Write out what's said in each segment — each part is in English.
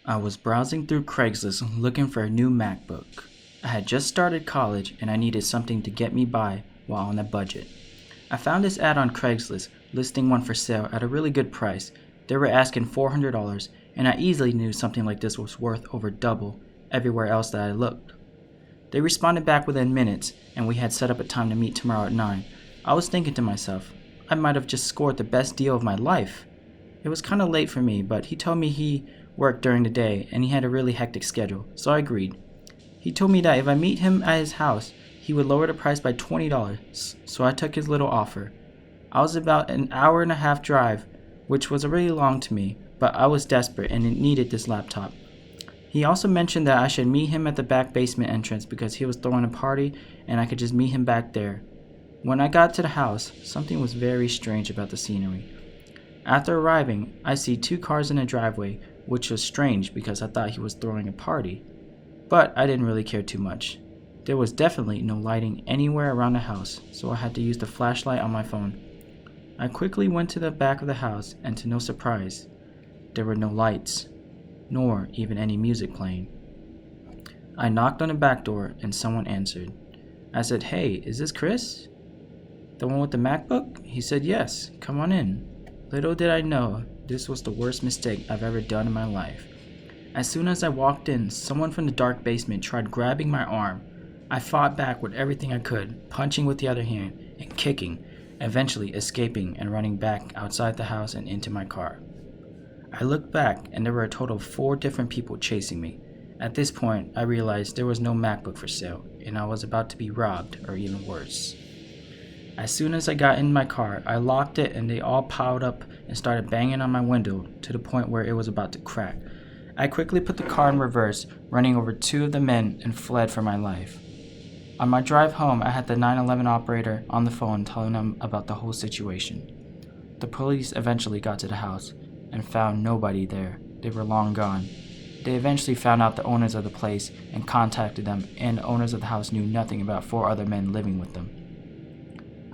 I was browsing through Craigslist looking for a new MacBook. I had just started college and I needed something to get me by while on a budget. I found this ad on Craigslist listing one for sale at a really good price. They were asking $400 and I easily knew something like this was worth over double everywhere else that I looked. They responded back within minutes and we had set up a time to meet tomorrow at 9. I was thinking to myself, I might have just scored the best deal of my life. It was kind of late for me, but he told me he worked during the day and he had a really hectic schedule, so I agreed. He told me that if I meet him at his house, he would lower the price by $20, so I took his little offer. I was about an hour and a half drive, which was really long to me, but I was desperate and needed this laptop. He also mentioned that I should meet him at the back basement entrance because he was throwing a party and I could just meet him back there. When I got to the house, something was very strange about the scenery. After arriving, I see 2 cars in the driveway, which was strange because I thought he was throwing a party. But I didn't really care too much. There was definitely no lighting anywhere around the house, so I had to use the flashlight on my phone. I quickly went to the back of the house, and to no surprise, there were no lights, nor even any music playing. I knocked on the back door and someone answered. I said, "Hey, is this Chris? The one with the MacBook?" He said, "Yes, come on in." Little did I know, this was the worst mistake I've ever done in my life. As soon as I walked in, someone from the dark basement tried grabbing my arm. I fought back with everything I could, punching with the other hand and kicking, eventually escaping and running back outside the house and into my car. I looked back and there were a total of 4 different people chasing me. At this point, I realized there was no MacBook for sale and I was about to be robbed or even worse. As soon as I got in my car, I locked it and they all piled up and started banging on my window to the point where it was about to crack. I quickly put the car in reverse, running over 2 of the men and fled for my life. On my drive home, I had the 911 operator on the phone telling them about the whole situation. The police eventually got to the house and found nobody there. They were long gone. They eventually found out the owners of the place and contacted them, and the owners of the house knew nothing about 4 other men living with them.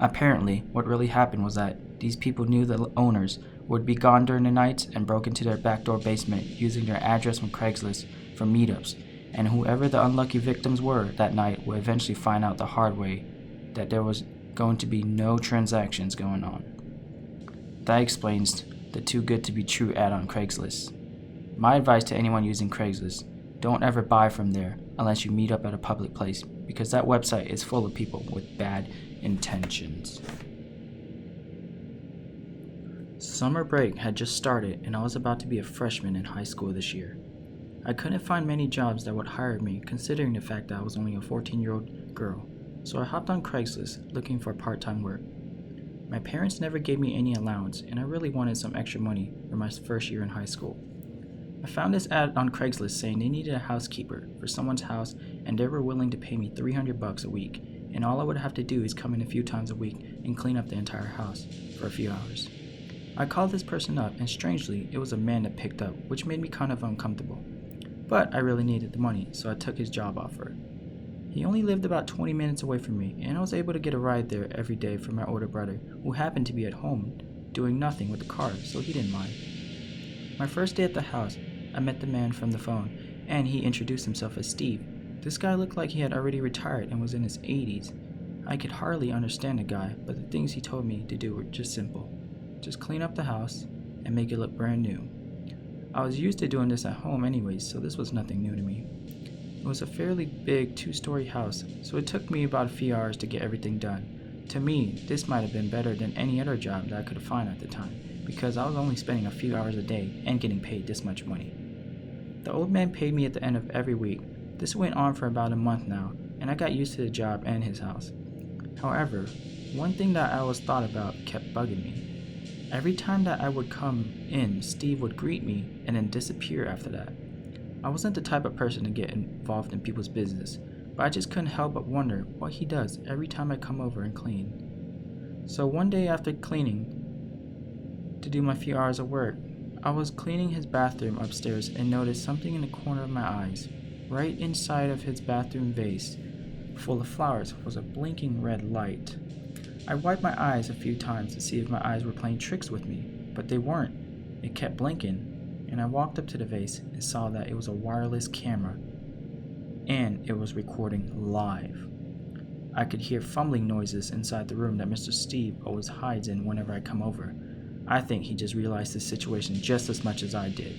Apparently, what really happened was that these people knew the owners would be gone during the nights and broke into their backdoor basement using their address from Craigslist for meetups, and whoever the unlucky victims were that night would eventually find out the hard way that there was going to be no transactions going on. That explains the too good to be true ad on Craigslist. My advice to anyone using Craigslist, don't ever buy from there unless you meet up at a public place, because that website is full of people with bad intentions. Summer break had just started and I was about to be a freshman in high school this year. I couldn't find many jobs that would hire me considering the fact that I was only a 14-year-old girl, so I hopped on Craigslist looking for part-time work. My parents never gave me any allowance and I really wanted some extra money for my first year in high school. I found this ad on Craigslist saying they needed a housekeeper for someone's house and they were willing to pay me $300 a week, and all I would have to do is come in a few times a week and clean up the entire house for a few hours. I called this person up and strangely it was a man that picked up, which made me kind of uncomfortable. But I really needed the money, so I took his job offer. He only lived about 20 minutes away from me and I was able to get a ride there every day from my older brother, who happened to be at home doing nothing with the car, so he didn't mind. My first day at the house, I met the man from the phone and he introduced himself as Steve. This guy looked like he had already retired and was in his 80s. I could hardly understand the guy, but the things he told me to do were just simple. Just clean up the house and make it look brand new. I was used to doing this at home anyways, so this was nothing new to me. It was a fairly big 2-story house, so it took me about a few hours to get everything done. To me, this might have been better than any other job that I could find at the time, because I was only spending a few hours a day and getting paid this much money. The old man paid me at the end of every week. This went on for about a month now, and I got used to the job and his house. However, one thing that I always thought about kept bugging me. Every time that I would come in, Steve would greet me and then disappear after that. I wasn't the type of person to get involved in people's business, but I just couldn't help but wonder what he does every time I come over and clean. So one day after cleaning to do my few hours of work, I was cleaning his bathroom upstairs and noticed something in the corner of my eyes. Right inside of his bathroom vase, full of flowers, was a blinking red light. I wiped my eyes a few times to see if my eyes were playing tricks with me, but they weren't. It kept blinking, and I walked up to the vase and saw that it was a wireless camera and it was recording live. I could hear fumbling noises inside the room that Mr. Steve always hides in whenever I come over. I think he just realized the situation just as much as I did.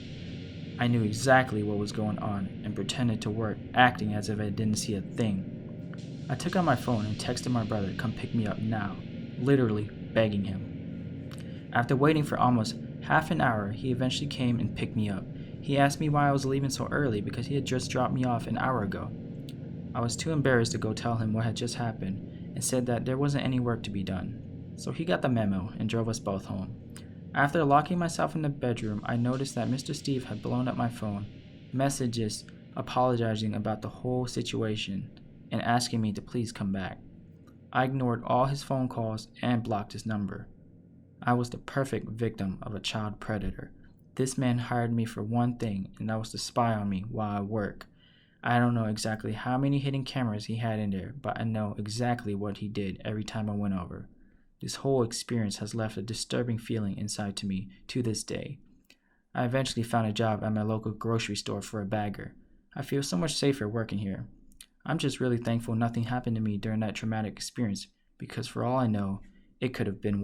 I knew exactly what was going on and pretended to work, acting as if I didn't see a thing. I took out my phone and texted my brother to come pick me up now, literally begging him. After waiting for almost half an hour, he eventually came and picked me up. He asked me why I was leaving so early because he had just dropped me off an hour ago. I was too embarrassed to go tell him what had just happened and said that there wasn't any work to be done. So he got the memo and drove us both home. After locking myself in the bedroom, I noticed that Mr. Steve had blown up my phone, messages apologizing about the whole situation and asking me to please come back. I ignored all his phone calls and blocked his number. I was the perfect victim of a child predator. This man hired me for one thing, and that was to spy on me while I work. I don't know exactly how many hidden cameras he had in there, but I know exactly what he did every time I went over. This whole experience has left a disturbing feeling inside to me to this day. I eventually found a job at my local grocery store for a bagger. I feel so much safer working here. I'm just really thankful nothing happened to me during that traumatic experience because for all I know, it could have been worse.